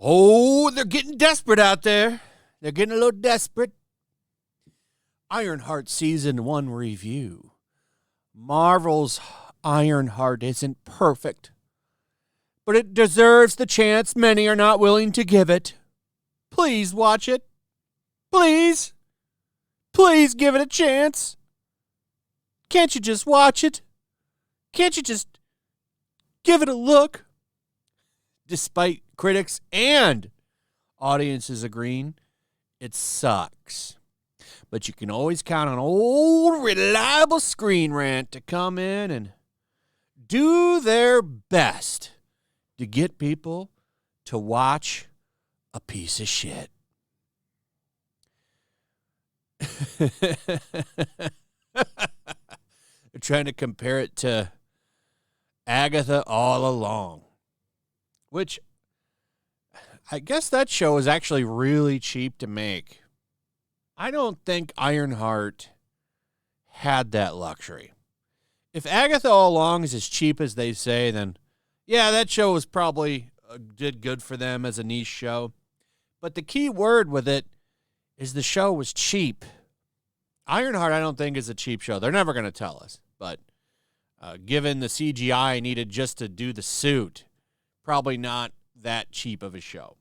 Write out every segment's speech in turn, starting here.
Oh, they're getting desperate out there. They're getting a little desperate. Ironheart Season 1 review. Marvel's Ironheart isn't perfect, but it deserves the chance many are not willing to give it. Please watch it. Please. Please give it a chance. Can't you just watch it? Can't you just give it a look? Despite critics and audiences agreeing, it sucks. But you can always count on old reliable Screen Rant to come in and do their best to get people to watch a piece of shit. They're trying to compare it to Agatha All Along, which I guess that show is actually really cheap to make. I don't think Ironheart had that luxury. If Agatha All Along is as cheap as they say, then yeah, that show was probably did good for them as a niche show. But the key word with it is the show was cheap. Ironheart, I don't think, is a cheap show. They're never going to tell us. But given the CGI needed just to do the suit, probably not that cheap of a show.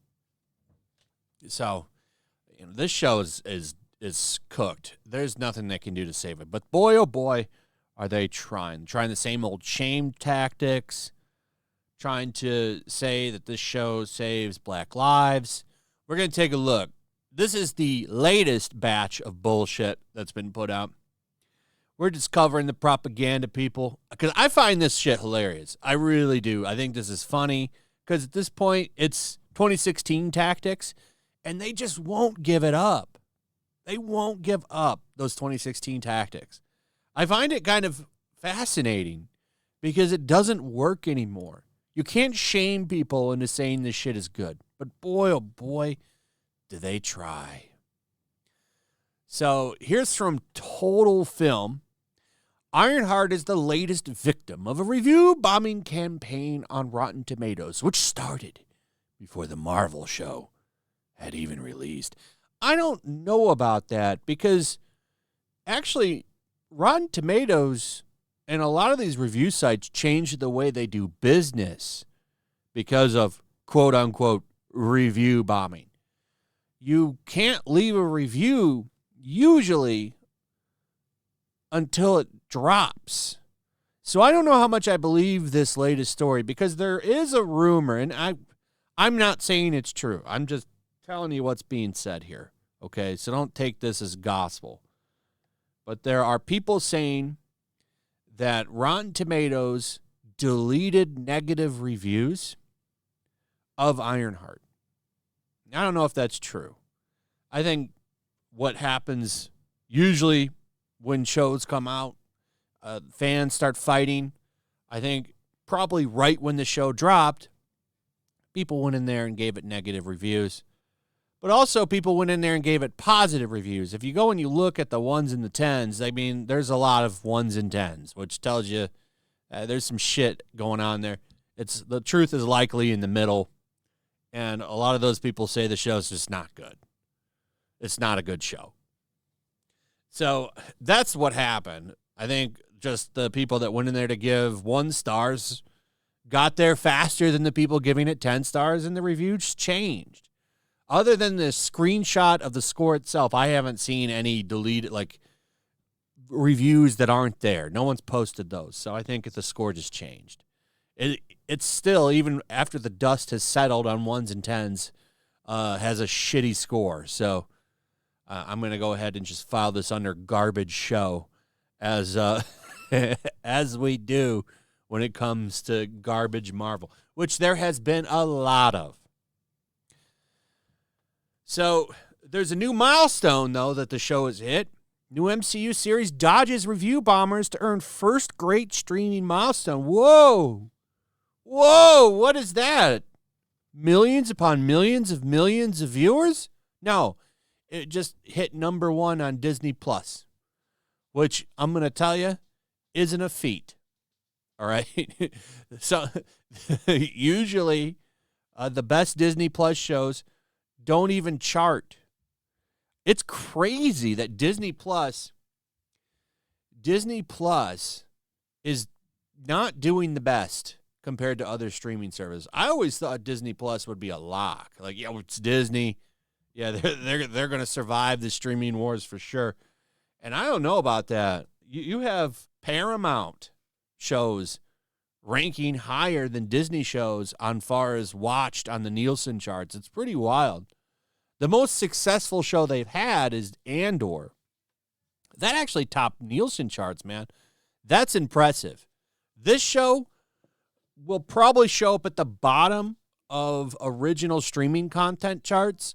So, this show is cooked. There's nothing they can do to save it. But boy, oh boy, are they trying the same old shame tactics, trying to say that this show saves black lives. We're going to take a look. This is the latest batch of bullshit that's been put out. We're just covering the propaganda, people, because I find this shit hilarious. I really do. I think this is funny because at this point, it's 2016 tactics, and they just won't give it up. They won't give up those 2016 tactics. I find it kind of fascinating because it doesn't work anymore. You can't shame people into saying this shit is good. But boy, oh boy, do they try. So here's from Total Film. Ironheart is the latest victim of a review bombing campaign on Rotten Tomatoes, which started before the Marvel show had even released. I don't know about that because actually Rotten Tomatoes and a lot of these review sites changed the way they do business because of quote-unquote review bombing. You can't leave a review usually until it drops. So I don't know how much I believe this latest story because there is a rumor, and I'm not saying it's true. I'm just telling you what's being said here, okay? So don't take this as gospel. But there are people saying that Rotten Tomatoes deleted negative reviews of Ironheart. I don't know if that's true. I think what happens usually when shows come out, fans start fighting. I think probably right when the show dropped, people went in there and gave it negative reviews. But also people went in there and gave it positive reviews. If you go and you look at the 1s and the 10s, I mean, there's a lot of 1s and 10s, which tells you there's some shit going on there. The truth is likely in the middle. And a lot of those people say the show's just not good. It's not a good show. So that's what happened. I think just the people that went in there to give 1 stars got there faster than the people giving it 10 stars, and the reviews changed. Other than the screenshot of the score itself, I haven't seen any deleted, reviews that aren't there. No one's posted those. So I think the score just changed. It's still, even after the dust has settled on 1s and 10s, has a shitty score. So I'm going to go ahead and just file this under garbage show as as we do when it comes to garbage Marvel, which there has been a lot of. So there's a new milestone, though, that the show has hit. New MCU series dodges review bombers to earn first great streaming milestone. Whoa. Whoa, what is that? Millions upon millions of viewers? No, it just hit #1 on Disney+. which I'm going to tell you isn't a feat. All right. So usually the best Disney Plus shows don't even chart. It's crazy that Disney Plus is not doing the best compared to other streaming services. I always thought Disney Plus would be a lock. Like, yeah, it's Disney. Yeah, they're going to survive the streaming wars for sure. And I don't know about that. You have Paramount shows ranking higher than Disney shows on far as watched on the Nielsen charts. It's pretty wild. The most successful show they've had is Andor. That actually topped Nielsen charts, man. That's impressive. This show will probably show up at the bottom of original streaming content charts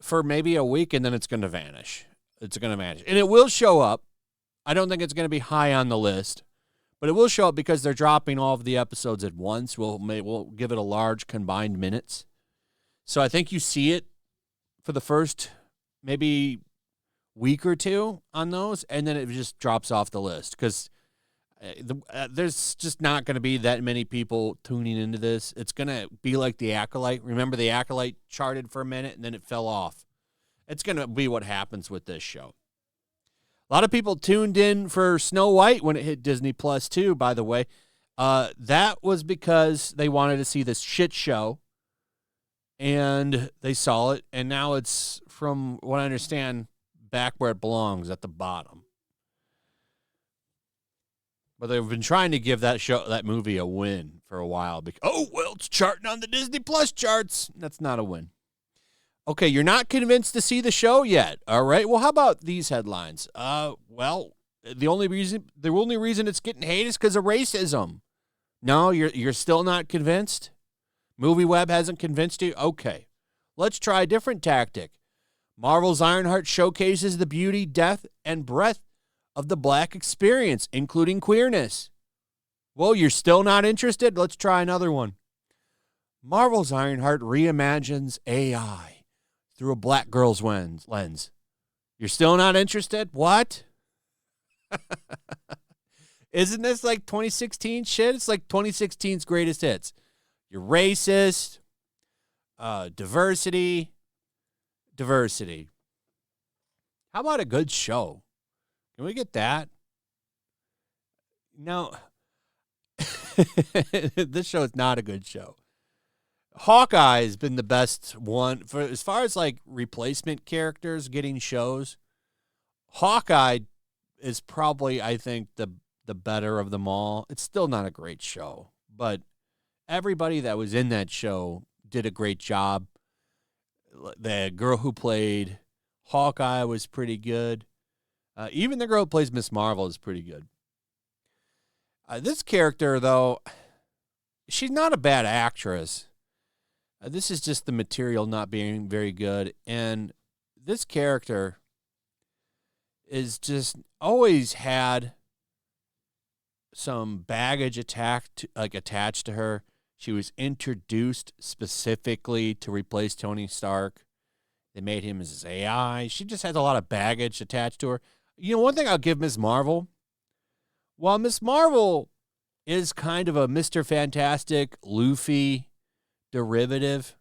for maybe a week, and then it's going to vanish. It's going to vanish. And it will show up. I don't think it's going to be high on the list, but it will show up because they're dropping all of the episodes at once. We'll give it a large combined minutes. So I think you see it for the first maybe week or two on those, and then it just drops off the list because there's just not going to be that many people tuning into this. It's going to be like The Acolyte. Remember The Acolyte charted for a minute, and then it fell off. It's going to be what happens with this show. A lot of people tuned in for Snow White when it hit Disney Plus too, by the way. That was because they wanted to see this shit show, and they saw it, and now it's, from what I understand, back where it belongs, at the bottom. But they've been trying to give that movie a win for a while. It's charting on the Disney Plus charts. That's not a win. Okay, you're not convinced to see the show yet. All right. Well, how about these headlines? The only reason it's getting hate is because of racism. No, you're still not convinced? MovieWeb hasn't convinced you? Okay. Let's try a different tactic. Marvel's Ironheart showcases the beauty, depth, and breadth of the Black experience, including queerness. Well, you're still not interested? Let's try another one. Marvel's Ironheart reimagines AI through a Black girl's lens. You're still not interested? What? Isn't this like 2016 shit? It's like 2016's greatest hits. You're racist. Diversity. How about a good show? Can we get that? No. This show is not a good show. Hawkeye has been the best one for as far as like replacement characters getting shows. Hawkeye is probably, I think, the better of them all. It's still not a great show, but everybody that was in that show did a great job. The girl who played Hawkeye was pretty good. Even the girl who plays Miss Marvel is pretty good. This character, though, she's not a bad actress. This is just the material not being very good. And this character is just always had some baggage attached to her. She was introduced specifically to replace Tony Stark. They made him as AI. She just has a lot of baggage attached to her. You know, one thing I'll give Ms. Marvel, while Ms. Marvel is kind of a Mr. Fantastic, Luffy derivative,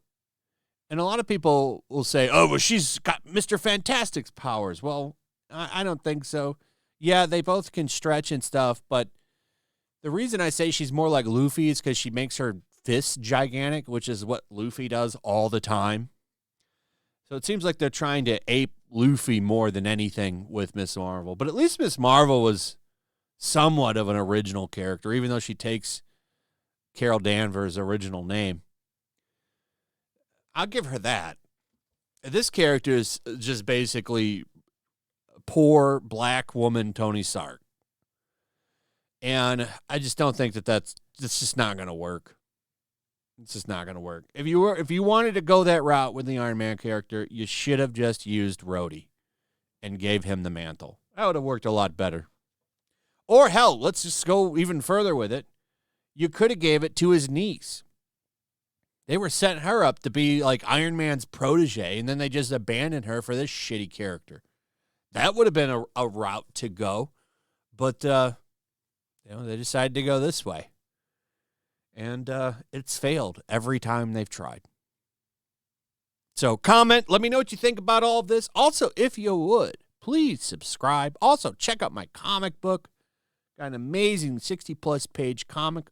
and a lot of people will say, oh, well, she's got Mr. Fantastic's powers. Well, I don't think so. Yeah, they both can stretch and stuff, but the reason I say she's more like Luffy is because she makes her fists gigantic, which is what Luffy does all the time. So it seems like they're trying to ape Luffy more than anything with Miss Marvel. But at least Miss Marvel was somewhat of an original character, even though she takes Carol Danvers' original name. I'll give her that. This character is just basically poor black woman Tony Stark. And I just don't think that's just not going to work. It's just not going to work. If you wanted to go that route with the Iron Man character, you should have just used Rhodey and gave him the mantle. That would have worked a lot better. Or hell, let's just go even further with it. You could have gave it to his niece. They were setting her up to be like Iron Man's protege, and then they just abandoned her for this shitty character. That would have been a route to go. But, they decided to go this way. And it's failed every time they've tried. So comment. Let me know what you think about all of this. Also, if you would, please subscribe. Also, check out my comic book. Got an amazing 60-plus page comic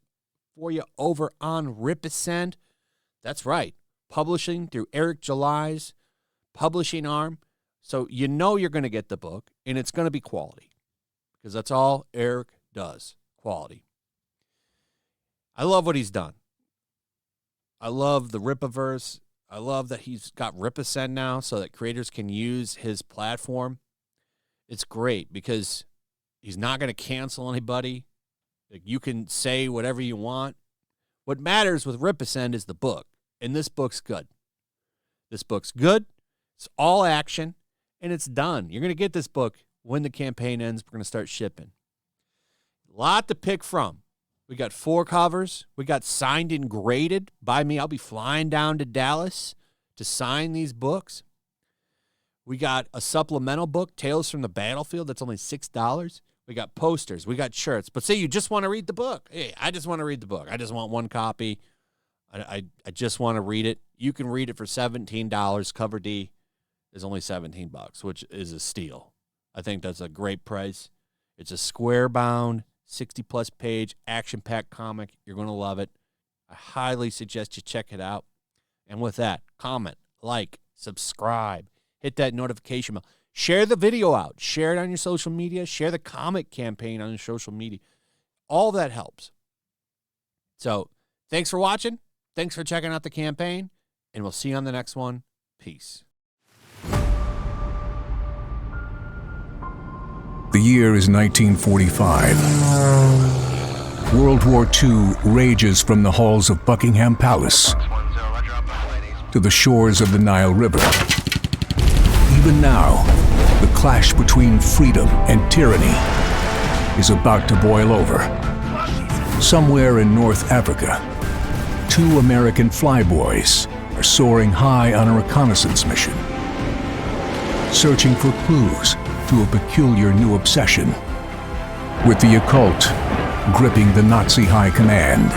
for you over on Ripascend. That's right. Publishing through Eric July's publishing arm. So you know you're going to get the book, and it's going to be quality. Because that's all Eric does. Quality. I love what he's done. I love the Ripaverse. I love that he's got Ripascend now so that creators can use his platform. It's great because he's not going to cancel anybody. Like, you can say whatever you want. What matters with Ripascend is the book, and this book's good. This book's good. It's all action, and it's done. You're going to get this book when the campaign ends. We're going to start shipping. A lot to pick from. We got 4 covers. We got signed and graded by me. I'll be flying down to Dallas to sign these books. We got a supplemental book, Tales from the Battlefield. That's only $6. We got posters. We got shirts. But say you just want to read the book. Hey, I just want to read the book. I just want one copy. I just want to read it. You can read it for $17. Cover D is only $17, which is a steal. I think that's a great price. It's a square-bound, 60-plus page, action-packed comic. You're going to love it. I highly suggest you check it out. And with that, comment, like, subscribe, hit that notification bell. Share the video out. Share it on your social media. Share the comic campaign on your social media. All that helps. So, thanks for watching. Thanks for checking out the campaign. And we'll see you on the next one. Peace. The year is 1945. World War II rages from the halls of Buckingham Palace to the shores of the Nile River. Even now, the clash between freedom and tyranny is about to boil over. Somewhere in North Africa, 2 American flyboys are soaring high on a reconnaissance mission, searching for clues to a peculiar new obsession, with the occult gripping the Nazi high command.